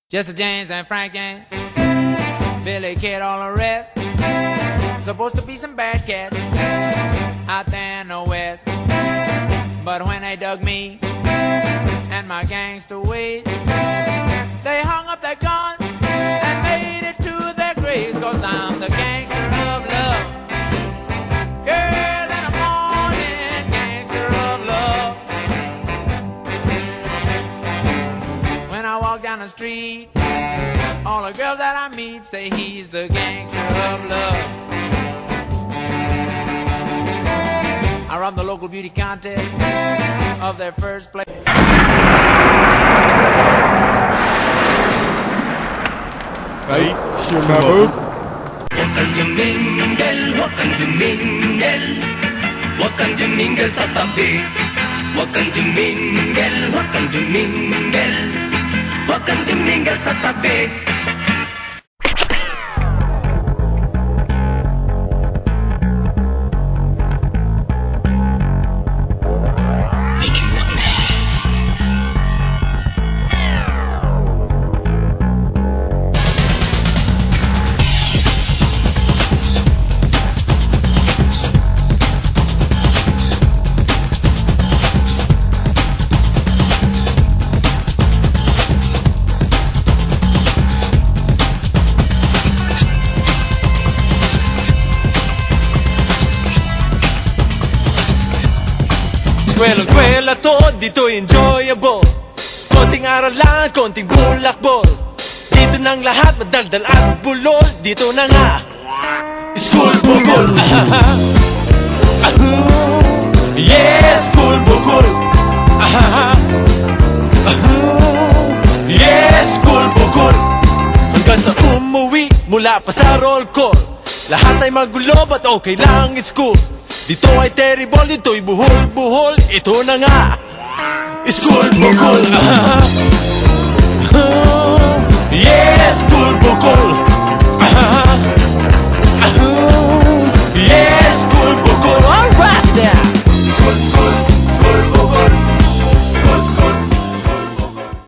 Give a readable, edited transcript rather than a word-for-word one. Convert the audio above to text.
Jesse James and Frank James, Billy Kid, all the rest. Supposed to be some bad cats out there in the West. But when they dug me and my gangster ways, they hung up their guns and made it to their graves. 'Cause I'm the gangster of love, girl in the morning, gangster of love. When I walk down the street, all the girls that I meet say he's the gangster of love. I run the local beauty contest of their first place. Ay, sumabog. Huwag kang tumingel, huwag kang tumingel. Huwag kang tumingel sa tabi. Huwag kang tumingel, huwag kang tumingel. Huwag kang tumingel sa tabi. Eskwela to, dito enjoyable. Konting aral lang, konting bulakbol. Dito nang lahat, madaldal at bulol. Dito na nga, school bukol. Yes, school bukol. Yes, school bukol. Hanggang sa umuwi, mula pa sa roll call. Lahat ay magulo, but okay lang, it's cool. Dito ay terrible, dito'y buhol-buhol. Ito na nga, school bukol.